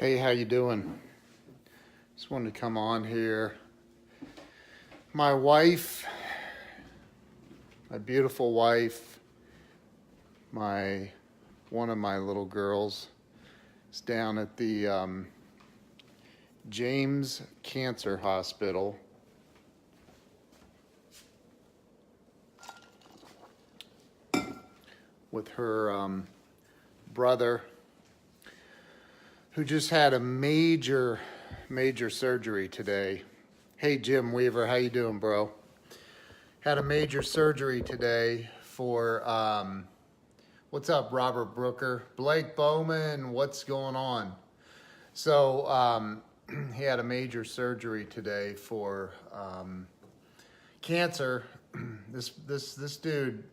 Hey, how you doing? Just wanted to come on here. My wife, my beautiful wife, one of my little girls is down at the James Cancer Hospital. With her brother, who just had a major surgery today. Hey, Jim Weaver, how you doing, bro? Had a major surgery today for, what's up, Robert Brooker? Blake Bowman, what's going on? So, he had a major surgery today for cancer. This dude,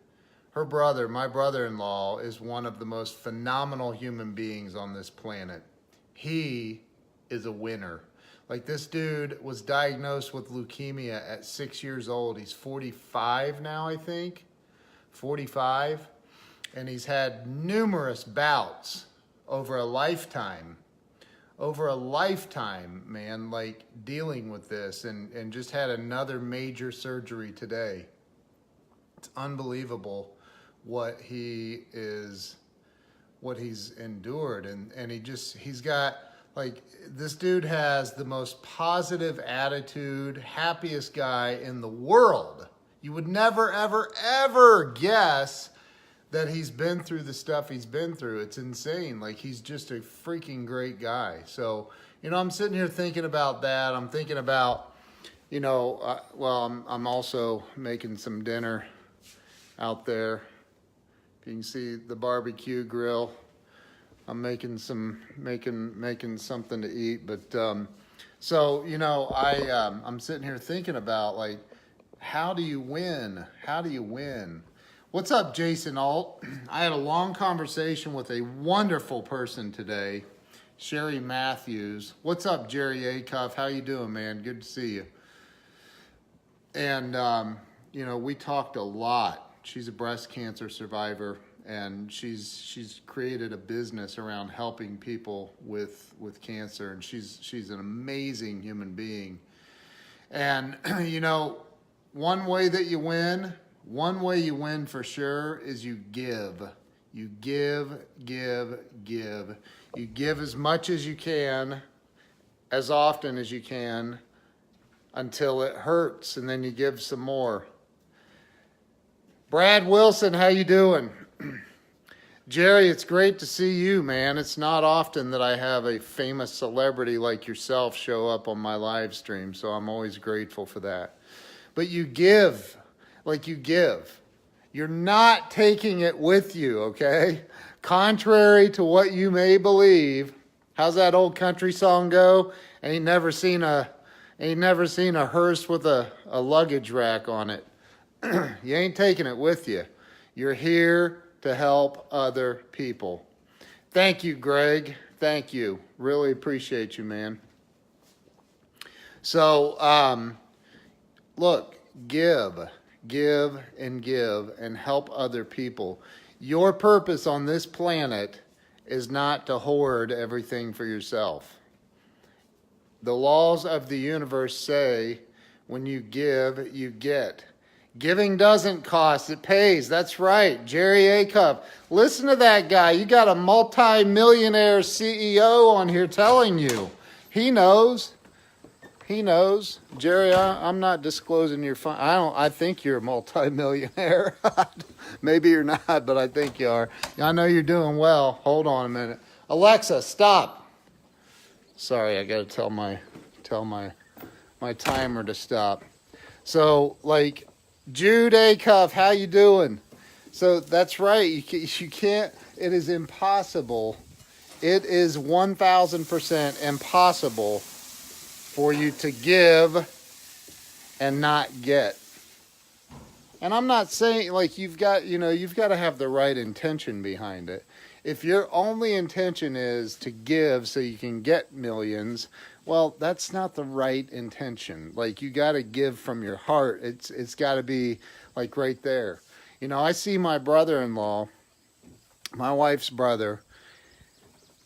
her brother, my brother-in-law, is one of the most phenomenal human beings on this planet. He is a winner. Like, this dude was diagnosed with leukemia at 6 years old. He's 45 now, I think. 45. And he's had numerous bouts over a lifetime. Over a lifetime, man, like dealing with this, and just had another major surgery today. It's unbelievable what he's endured, and he's got, like, this dude has the most positive attitude, happiest guy in the world. You would never, ever, ever guess that he's been through the stuff he's been through. It's insane. Like, he's just a freaking great guy. So, I'm sitting here thinking about that. I'm thinking about, I'm also making some dinner out there. You can see the barbecue grill. I'm making something to eat, but I'm sitting here thinking about, like, how do you win? How do you win? What's up, Jason Alt? I had a long conversation with a wonderful person today, Sherry Matthews. What's up, Jerry Acuff? How you doing, man? Good to see you. And we talked a lot. She's a breast cancer survivor, and she's created a business around helping people with cancer, and she's an amazing human being. And one way you win for sure is you give. You give. You give as much as you can, as often as you can, until it hurts, and then you give some more. Brad Wilson, how you doing? Jerry, it's great to see you, man. It's not often that I have a famous celebrity like yourself show up on my live stream, so I'm always grateful for that. But you give, like you give. You're not taking it with you, okay? Contrary to what you may believe. How's that old country song go? Ain't never seen a hearse with a luggage rack on it. You ain't taking it with you. You're here to help other people. Thank you, Greg. Thank you. Really appreciate you, man. So, look, give and help other people. Your purpose on this planet is not to hoard everything for yourself. The laws of the universe say when you give, you get. Giving doesn't cost, it pays. That's right. Jerry Acuff. Listen to that guy. You got a multi-millionaire CEO on here telling you. He knows. Jerry, I'm not disclosing your fund. I think you're a multi-millionaire. Maybe you're not, but I think you are. I know you're doing well. Hold on a minute. Alexa, stop. Sorry, I got to tell my timer to stop. So, like, Jude Acuff, how you doing? So that's right. You can't. It is impossible. It is 1,000% impossible for you to give and not get. And I'm not saying, like, you've got to have the right intention behind it. If your only intention is to give so you can get millions, well, that's not the right intention. Like, you got to give from your heart. It's got to be, like, right there. I see my brother-in-law, my wife's brother.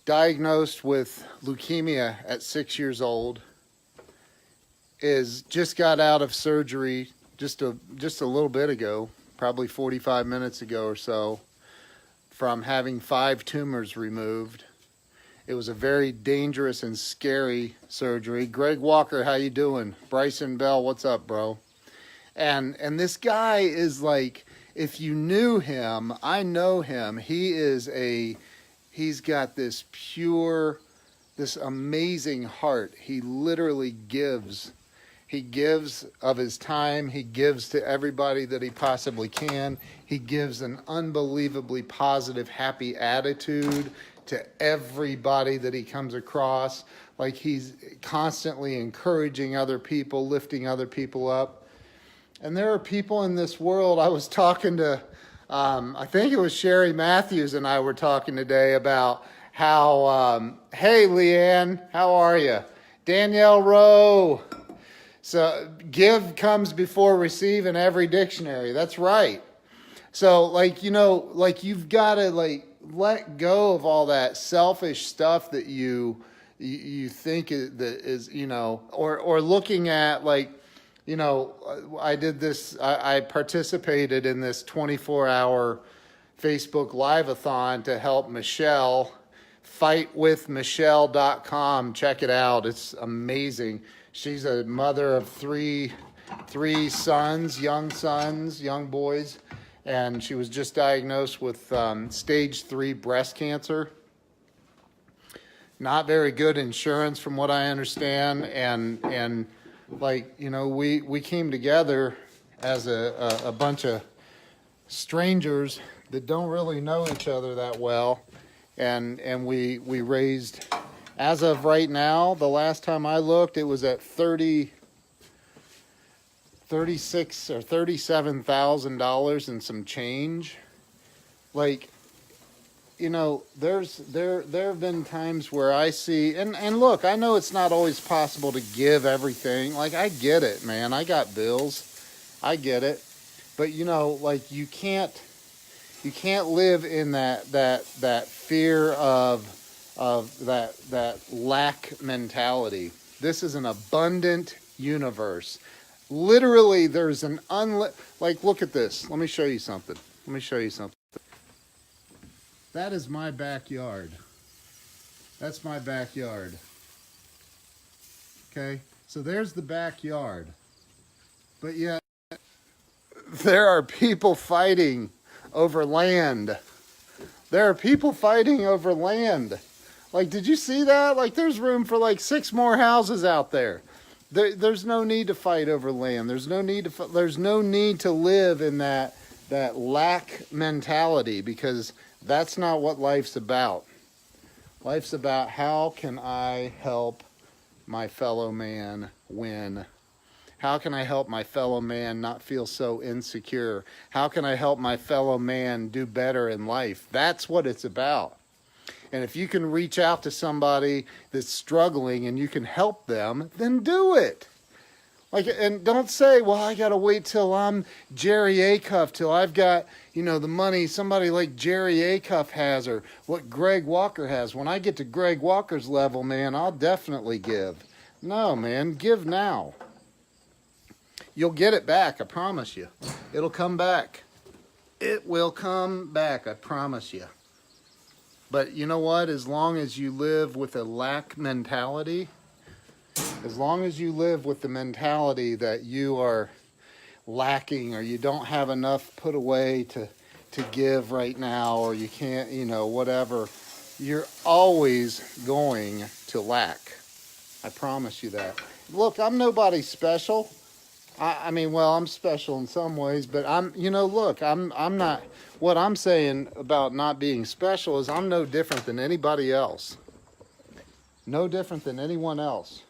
diagnosed with leukemia at 6 years old, is just got out of surgery just a little bit ago, probably 45 minutes ago or so, from having 5 tumors removed. It was a very dangerous and scary surgery. Greg Walker, how you doing? Bryson Bell, what's up, bro? And this guy is like, if you knew him, I know him. He's got this pure, this amazing heart. He literally gives. He gives of his time. He gives to everybody that he possibly can. He gives an unbelievably positive, happy attitude to everybody that he comes across. Like, he's constantly encouraging other people, lifting other people up. And there are people in this world. I was talking to, I think it was Sherry Matthews and I were talking today about how, hey, Leanne, how are you? Danielle Rowe. So give comes before receive in every dictionary. That's right. So, like, you know, like, you've got to, like, let go of all that selfish stuff that you think is, you know, or looking at, like, you know, I participated in this 24-hour Facebook Live-a-thon to help Michelle, fightwithmichelle.com. Check it out. It's amazing. She's a mother of three sons, young boys, and she was just diagnosed with stage 3 breast cancer. Not very good insurance from what I understand, and like, you know, we came together as a bunch of strangers that don't really know each other that well, and we raised, as of right now, the last time I looked, it was at $36,000 or $37,000 and some change. Like, you know, there have been times where I see, and look, I know it's not always possible to give everything. Like, I get it, man. I got bills. I get it. But, you know, like, you can't live in that fear of that lack mentality. This is an abundant universe. Literally, there's an like, look at this. Let me show you something. That is my backyard. That's my backyard. Okay? So there's the backyard. But yet, there are people fighting over land. Like, did you see that? Like, there's room for like 6 more houses out there. There's no need to fight over land. There's no need to live in that lack mentality, because that's not what life's about. Life's about, how can I help my fellow man win? How can I help my fellow man not feel so insecure? How can I help my fellow man do better in life? That's what it's about. And if you can reach out to somebody that's struggling and you can help them, then do it. Like, and don't say, well, I got to wait till I'm Jerry Acuff, till I've got, you know, the money somebody like Jerry Acuff has, or what Greg Walker has. When I get to Greg Walker's level, man, I'll definitely give. No, man, give now. You'll get it back, I promise you. It'll come back. It will come back, I promise you. But you know what? As long as you live with a lack mentality, as long as you live with the mentality that you are lacking, or you don't have enough put away to give right now, or you can't, you know, whatever, you're always going to lack. I promise you that. Look, I'm nobody special. I mean, well, I'm special in some ways, but I'm not, what I'm saying about not being special is I'm no different than anybody else. No different than anyone else.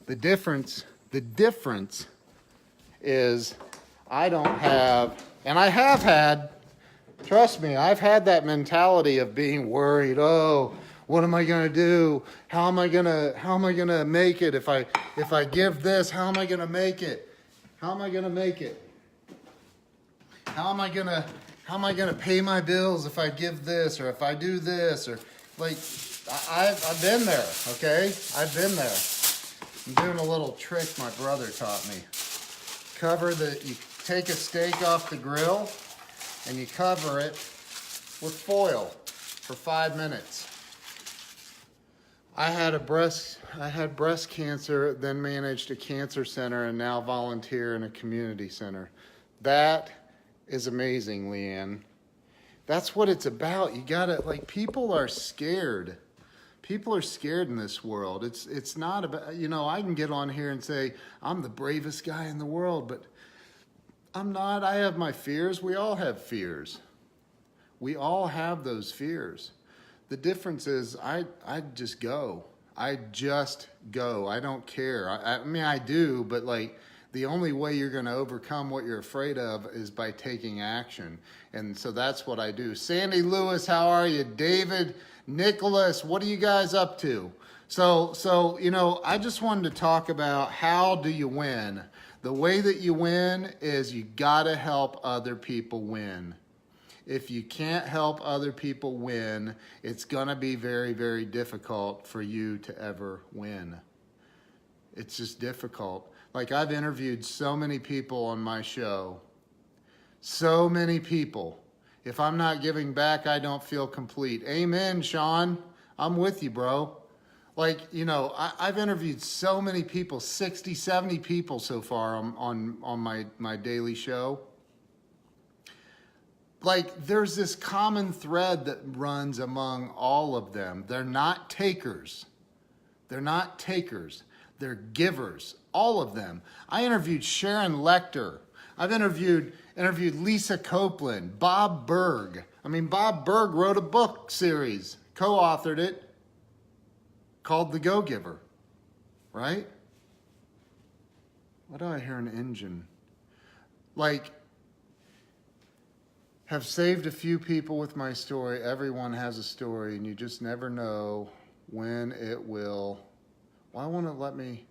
The difference is I don't have, and I have had, trust me, I've had that mentality of being worried. Oh, what am I going to do? How am I going to make it? If I give this, how am I going to make it? How am I going to make it? How am I going to pay my bills if I give this, or if I do this, or, Like, I've been there, okay? I've been there. I'm doing a little trick my brother taught me. You take a steak off the grill and you cover it with foil for 5 minutes. I had breast cancer, then managed a cancer center, and now volunteer in a community center. That is amazing, Leanne. That's what it's about. You gotta, like, people are scared. People are scared in this world. It's not about, I can get on here and say, I'm the bravest guy in the world, but I'm not. I have my fears. We all have fears. We all have those fears. The difference is I just go. I just go. I don't care. I mean, I do, but like, the only way you're going to overcome what you're afraid of is by taking action. And so that's what I do. Sandy Lewis, how are you? David, Nicholas, what are you guys up to? So I just wanted to talk about, how do you win? The way that you win is you got to help other people win. If you can't help other people win, it's going to be very, very difficult for you to ever win. It's just difficult. Like, I've interviewed so many people on my show. So many people. If I'm not giving back, I don't feel complete. Amen, Sean. I'm with you, bro. Like, I've interviewed so many people, 60, 70 people so far on my daily show. Like, there's this common thread that runs among all of them. They're not takers. They're not takers. They're givers. All of them. I interviewed Sharon Lechter. I've interviewed Lisa Copeland, Bob Berg. I mean, Bob Berg wrote a book series, co-authored it, called The Go-Giver, right? What do I hear? An engine. Like, have saved a few people with my story. Everyone has a story, and you just never know when it will. Why won't it let me?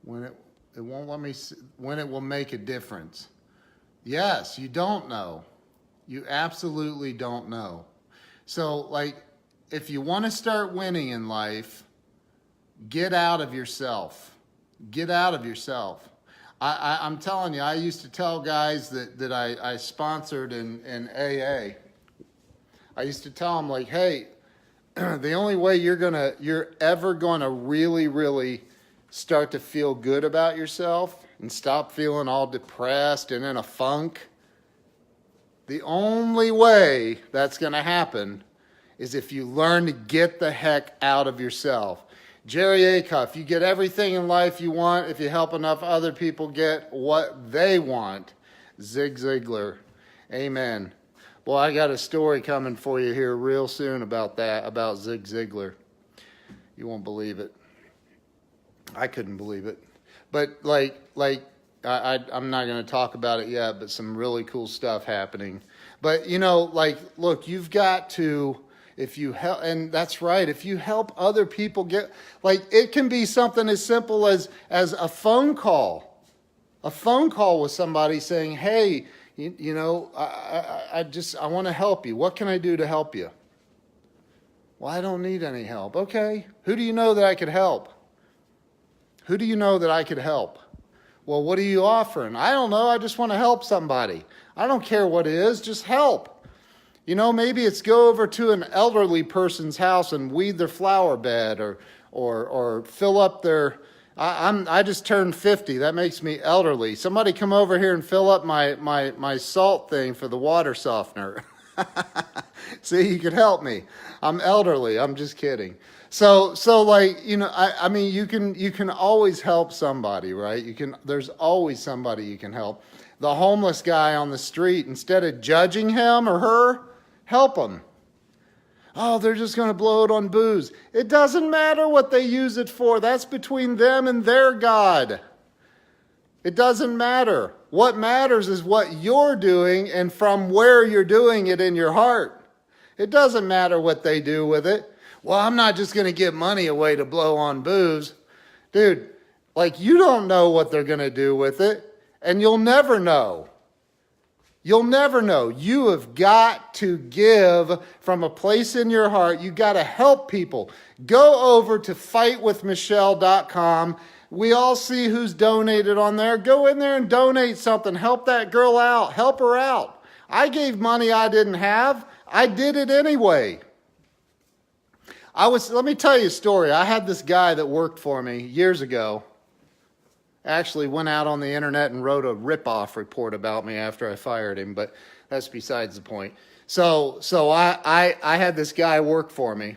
It won't let me. When it will make a difference? Yes, you don't know. You absolutely don't know. So, like, if you want to start winning in life, get out of yourself. Get out of yourself. I'm telling you, I used to tell guys that I sponsored in AA. I used to tell them, like, hey, the only way you're ever gonna really, really start to feel good about yourself and stop feeling all depressed and in a funk, the only way that's gonna happen is if you learn to get the heck out of yourself. Jerry Acuff, you get everything in life you want if you help enough other people get what they want. Zig Ziglar. Amen. Well, I got a story coming for you here real soon about that, about Zig Ziglar. You won't believe it. I couldn't believe it. But I'm not going to talk about it yet, but some really cool stuff happening. But, look, you've got to, if you help, and that's right, if you help other people get, it can be something as simple as a phone call. A phone call with somebody saying, hey, I want to help you. What can I do to help you? Well, I don't need any help. Okay. Who do you know that I could help? Who do you know that I could help? Well, what are you offering? I don't know. I just want to help somebody. I don't care what it is. Just help. Maybe it's go over to an elderly person's house and weed their flower bed or fill up their... I just turned 50. That makes me elderly. Somebody come over here and fill up my salt thing for the water softener. See, you could help me. I'm elderly. I'm just kidding. So I mean, you can always help somebody, right? There's always somebody you can help. The homeless guy on the street, instead of judging him or her, help him. Oh, they're just going to blow it on booze. It doesn't matter what they use it for. That's between them and their God. It doesn't matter. What matters is what you're doing and from where you're doing it in your heart. It doesn't matter what they do with it. Well, I'm not just going to give money away to blow on booze. Dude, you don't know what they're going to do with it, and you'll never know. You'll never know. You have got to give from a place in your heart. You got to help people. Go over to fightwithmichelle.com. We all see who's donated on there. Go in there and donate something. Help that girl out. Help her out. I gave money I didn't have. I did it anyway. Let me tell you a story. I had this guy that worked for me years ago. Actually went out on the internet and wrote a rip-off report about me after I fired him, but that's besides the point. So I had this guy work for me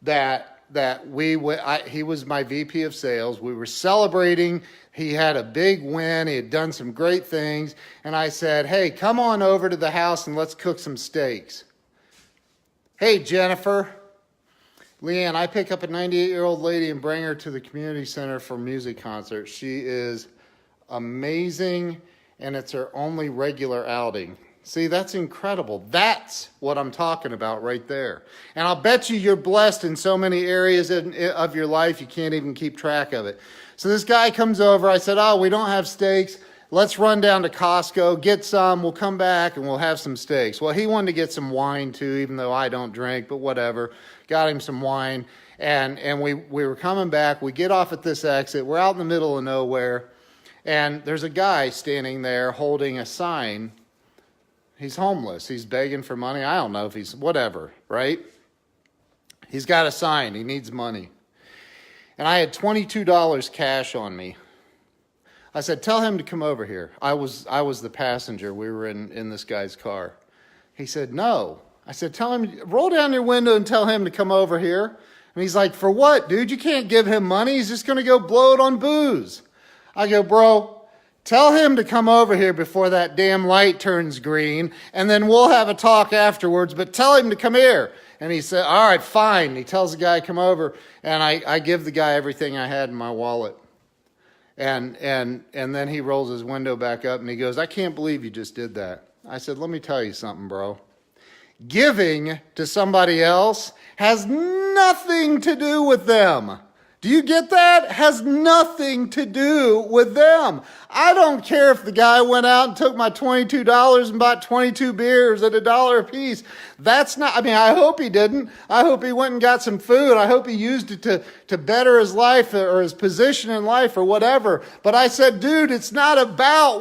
he was my VP of sales. We were celebrating. He had a big win. He had done some great things. And I said, hey, come on over to the house and let's cook some steaks. Hey, Jennifer. Leanne, I pick up a 98-year-old lady and bring her to the community center for music concert. She is amazing, and it's her only regular outing. See, that's incredible. That's what I'm talking about right there. And I'll bet you're blessed in so many areas of your life, you can't even keep track of it. So this guy comes over. I said, oh, we don't have steaks. Let's run down to Costco, get some. We'll come back, and we'll have some steaks. Well, he wanted to get some wine, too, even though I don't drink, but whatever. Got him some wine, and we were coming back. We get off at this exit. We're out in the middle of nowhere, and there's a guy standing there holding a sign. He's homeless. He's begging for money. I don't know if he's whatever, right? He's got a sign. He needs money. And I had $22 cash on me. I said, tell him to come over here. I was the passenger. We were in this guy's car. He said, no. I said, tell him, roll down your window and tell him to come over here. And he's like, for what, dude? You can't give him money. He's just going to go blow it on booze. I go, bro, tell him to come over here before that damn light turns green, and then we'll have a talk afterwards, but tell him to come here. And he said, all right, fine. He tells the guy, come over, and I give the guy everything I had in my wallet. And then he rolls his window back up, and he goes, I can't believe you just did that. I said, let me tell you something, bro. Giving to somebody else has nothing to do with them. Do you get that? Has nothing to do with them. I don't care if the guy went out and took my $22 and bought 22 beers at $1 a piece. That's not, I hope he didn't. I hope he went and got some food. I hope he used it to better his life or his position in life or whatever. But I said, dude, it's not about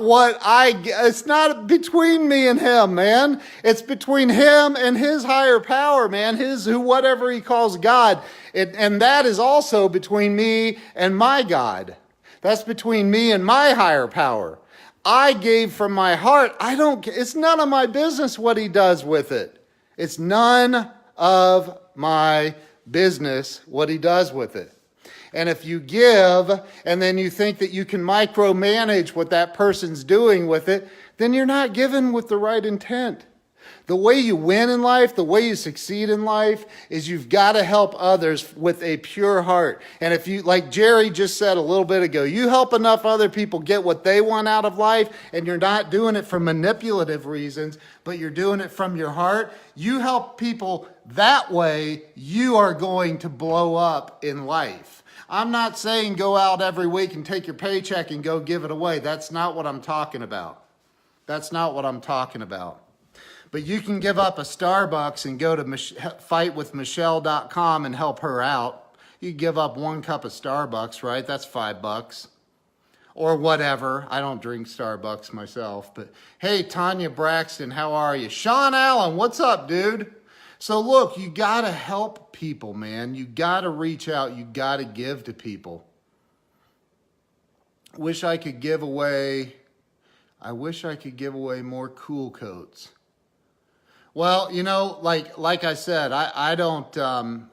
it's not between me and him, man. It's between him and his higher power, man. Whatever he calls God. And that is also between me and my God. That's between me and my higher power. I gave from my heart. It's none of my business what he does with it. It's none of my business what he does with it. And if you give and then you think that you can micromanage what that person's doing with it, then you're not giving with the right intent. The way you win in life, the way you succeed in life, is you've got to help others with a pure heart. And if you, like Jerry just said a little bit ago, you help enough other people get what they want out of life, and you're not doing it for manipulative reasons, but you're doing it from your heart, you help people that way, you are going to blow up in life. I'm not saying go out every week and take your paycheck and go give it away. That's not what I'm talking about. That's not what I'm talking about. But you can give up a Starbucks and go to fightwithmichelle.com and help her out. You give up 1 cup of Starbucks, right? That's $5. Or whatever. I don't drink Starbucks myself. But hey, Tanya Braxton, how are you? Sean Allen, what's up, dude? So look, you got to help people, man. You got to reach out. You got to give to people. I wish I could give away more Cool Coats. Well, like I said, I don't,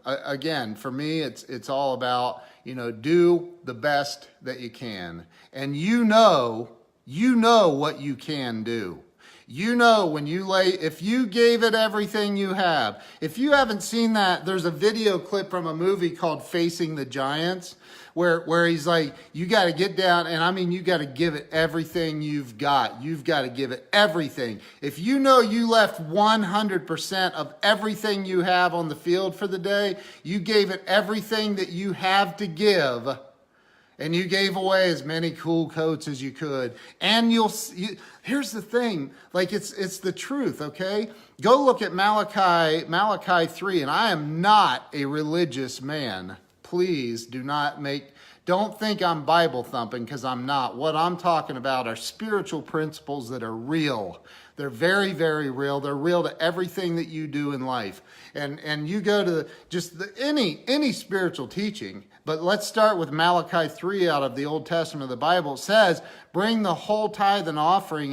again, for me, it's all about, do the best that you can. And you know what you can do. If you gave it everything you have. If you haven't seen that, there's a video clip from a movie called Facing the Giants, where he's like, you got to get down, and you got to give it everything you've got. You've got to give it everything. If you know you left 100% of everything you have on the field for the day, you gave it everything that you have to give, And you gave away as many cool coats as you could. And here's the thing, like it's the truth, okay? Go look at Malachi 3, and I am not a religious man. Please don't think I'm Bible thumping, because I'm not. What I'm talking about are spiritual principles that are real. They're very, very real. They're real to everything that you do in life. And you go to any spiritual teaching, but let's start with Malachi 3 out of the Old Testament of the Bible. It says, bring the whole tithe and offering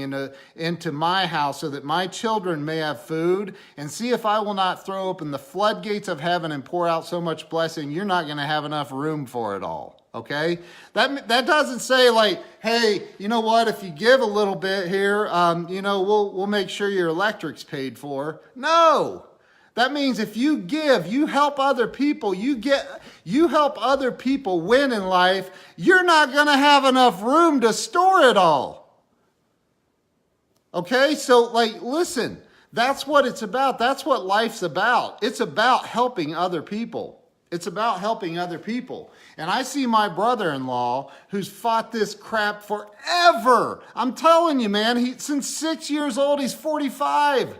into my house so that my children may have food, and see if I will not throw open the floodgates of heaven and pour out so much blessing, you're not going to have enough room for it all. Okay, that doesn't say like, hey, you know what? If you give a little bit here, we'll make sure your electric's paid for. No, that means if you give, you help other people. You help other people win in life. You're not going to have enough room to store it all. Okay, so listen, that's what it's about. That's what life's about. It's about helping other people. It's about helping other people. And I see my brother-in-law who's fought this crap forever. I'm telling you, man, since 6 years old, he's 45.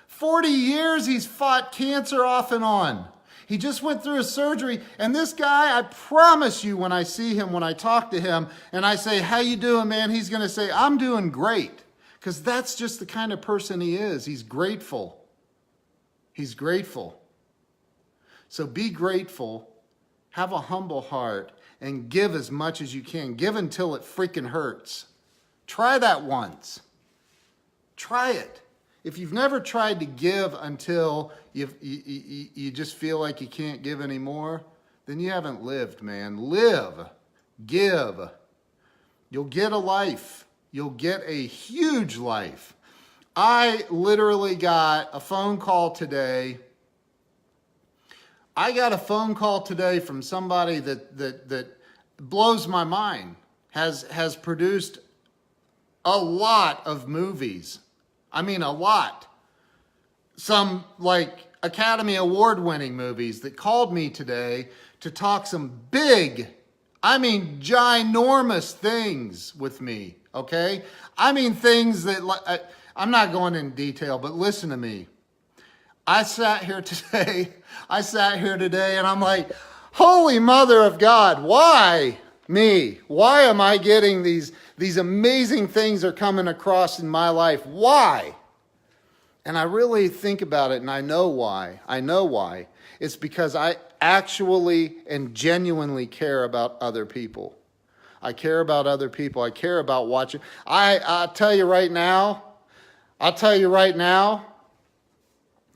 40 years he's fought cancer off and on. He just went through a surgery. And this guy, I promise you, when I see him, when I talk to him, and I say, how you doing, man? He's going to say, I'm doing great. Because that's just the kind of person he is. He's grateful. He's grateful. So be grateful, have a humble heart, and give as much as you can. Give until it freaking hurts. Try that once. Try it. If you've never tried to give until you just feel like you can't give anymore, then you haven't lived, man. Live. Give. You'll get a life. You'll get a huge life. I literally got a phone call today. I got a phone call today from somebody that blows my mind, has produced a lot of movies. I mean, a lot. Some Academy Award winning movies that called me today to talk some big, I mean, ginormous things with me, okay? I mean, things that, I'm not going into detail, but listen to me. I sat here today and I'm like, holy mother of God, why me? Why am I getting these amazing things are coming across in my life? Why? And I really think about it and I know why. It's because I actually and genuinely care about other people. I care about other people. I care about watching. I'll tell you right now,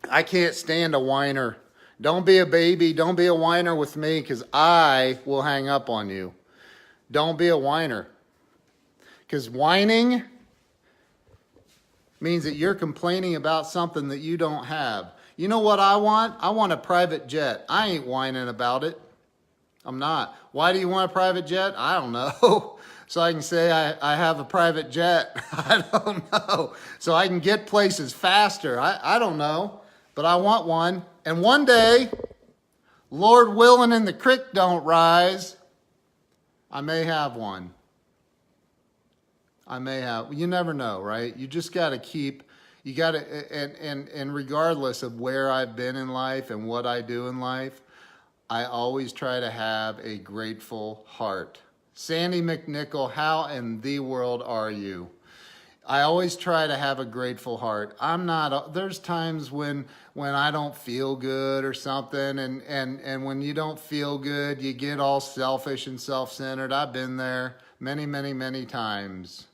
I can't stand a whiner. Don't be a baby. Don't be a whiner with me, because I will hang up on you. Don't be a whiner. Because whining means that you're complaining about something that you don't have. You know what I want? I want a private jet. I ain't whining about it. I'm not. Why do you want a private jet? I don't know. So I can say I have a private jet. I don't know. So I can get places faster. I don't know. But I want one. And one day, Lord willing and the creek don't rise, I may have one. You never know, right? You just got to and regardless of where I've been in life and what I do in life, I always try to have a grateful heart. Sandy McNichol, how in the world are you? I always try to have a grateful heart. There's times when I don't feel good or something, and when you don't feel good, you get all selfish and self-centered. I've been there many, many, many times.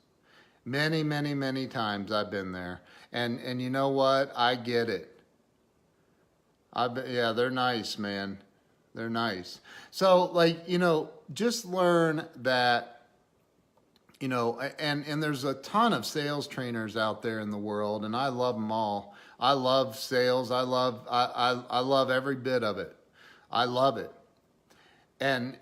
Many, many, many times I've been there. And you know what? I get it. Yeah, they're nice, man. They're nice. So, just learn that, and there's a ton of sales trainers out there in the world, and I love them all. I love sales. I love every bit of it. I love it. And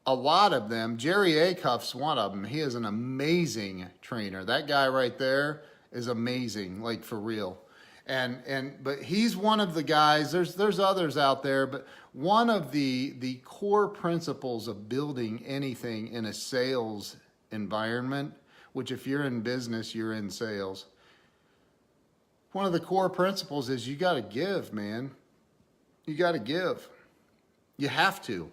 a lot of them, Jerry Acuff's one of them. He is an amazing trainer. That guy right there is amazing, for real. But he's one of the guys, there's others out there, but one of the core principles of building anything in a sales environment, which if you're in business, you're in sales. One of the core principles is you got to give, man. You got to give. You have to.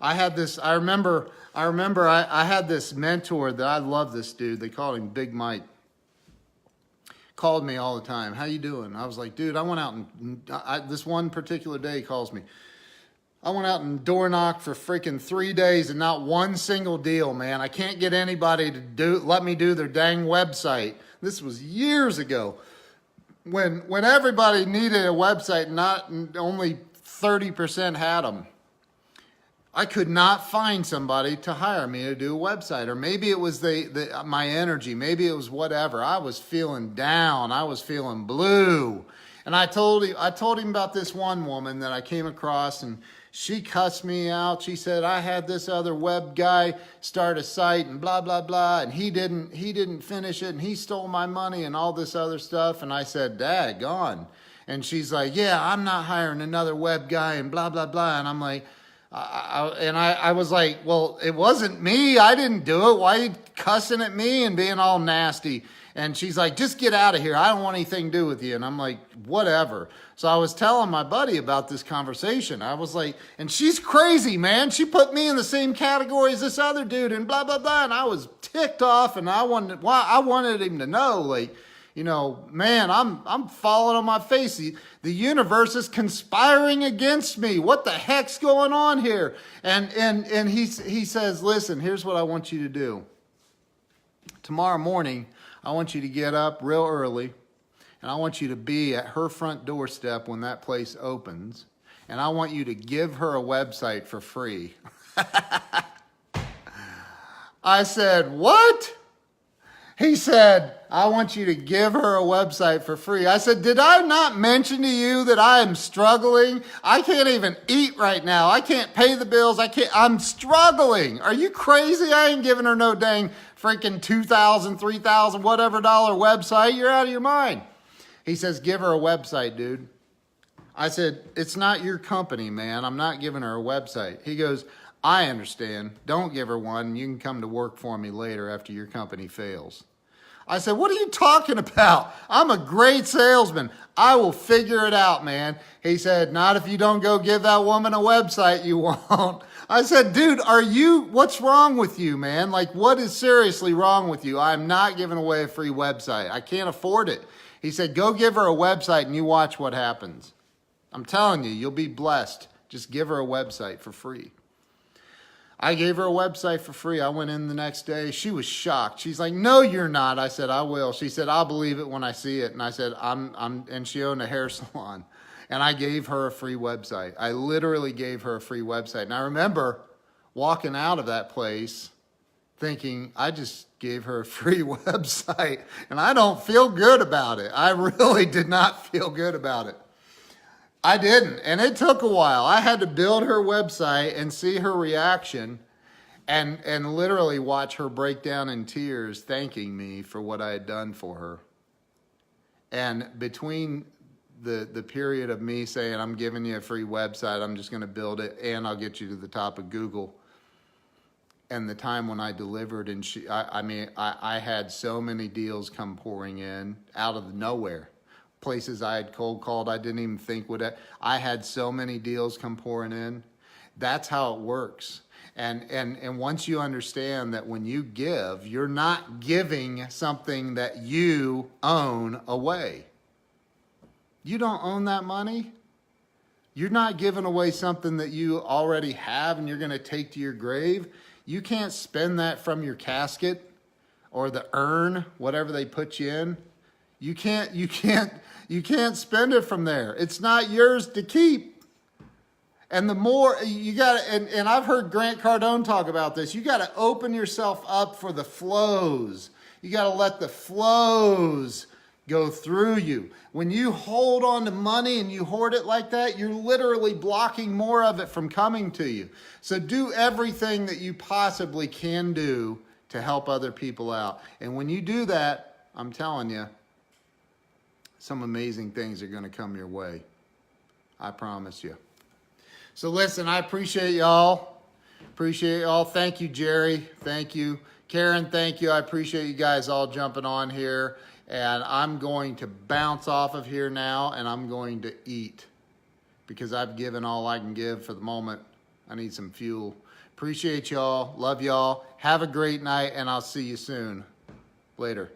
I remember I had this mentor that I love this dude. They called him Big Mike. Called me all the time. How you doing? I was like, dude, I went out and this one particular day he calls me. I went out and door knocked for freaking 3 days and not one single deal, man. I can't get anybody to let me do their dang website. This was years ago when everybody needed a website and only 30% had them. I could not find somebody to hire me to do a website, or maybe it was my energy, maybe it was whatever. I was feeling down, I was feeling blue, and I told him about this one woman that I came across, and she cussed me out. She said I had this other web guy start a site and blah blah blah, and he didn't finish it, and he stole my money and all this other stuff. And I said, daggone. And she's like, yeah, I'm not hiring another web guy and blah blah blah. And I'm like, I was like, well, it wasn't me. I didn't do it. Why are you cussing at me and being all nasty? And she's like, just get out of here. I don't want anything to do with you. And I'm like, whatever. So I was telling my buddy about this conversation. I was like, and she's crazy, man. She put me in the same category as this other dude and blah, blah, blah. And I was ticked off, and I wanted him to know, like, you know, man, I'm falling on my face. The universe is conspiring against me. What the heck's going on here? And he says, listen, here's what I want you to do. Tomorrow morning, I want you to get up real early, and I want you to be at her front doorstep when that place opens, and I want you to give her a website for free. I said, what? He said, I want you to give her a website for free. I said, did I not mention to you that I am struggling? I can't even eat right now. I can't pay the bills. I'm struggling. Are you crazy? I ain't giving her no dang freaking $2,000, $3,000, whatever dollar website. You're out of your mind. He says, give her a website, dude. I said, it's not your company, man. I'm not giving her a website. He goes, I understand. Don't give her one. You can come to work for me later after your company fails. I said, what are you talking about? I'm a great salesman. I will figure it out, man. He said, not if you don't go give that woman a website, you won't. I said, dude, what's wrong with you, man? Like, what is seriously wrong with you? I'm not giving away a free website. I can't afford it. He said, go give her a website and you watch what happens. I'm telling you, you'll be blessed. Just give her a website for free. I gave her a website for free. I went in the next day. She was shocked. She's like, no, you're not. I said, I will. She said, I'll believe it when I see it. And I said, and she owned a hair salon. And I gave her a free website. I literally gave her a free website. And I remember walking out of that place thinking, I just gave her a free website. And I don't feel good about it. I really did not feel good about it. I didn't, and it took a while. I had to build her website and see her reaction and literally watch her break down in tears thanking me for what I had done for her. And between the period of me saying, I'm giving you a free website, I'm just going to build it, and I'll get you to the top of Google, and the time when I delivered, and I had so many deals come pouring in out of nowhere. Places I had cold called, I didn't even think would. I had so many deals come pouring in. That's how it works. And once you understand that when you give, you're not giving something that you own away. You don't own that money. You're not giving away something that you already have and you're going to take to your grave. You can't spend that from your casket or the urn, whatever they put you in. You can't spend it from there. It's not yours to keep. And the more you got to, and I've heard Grant Cardone talk about this, you got to open yourself up for the flows. You got to let the flows go through you. When you hold on to money and you hoard it like that, you're literally blocking more of it from coming to you. So do everything that you possibly can do to help other people out. And when you do that, I'm telling you, some amazing things are going to come your way. I promise you. So listen, I appreciate y'all. Appreciate y'all. Thank you, Jerry. Thank you. Karen, thank you. I appreciate you guys all jumping on here. And I'm going to bounce off of here now, and I'm going to eat because I've given all I can give for the moment. I need some fuel. Appreciate y'all. Love y'all. Have a great night, and I'll see you soon. Later.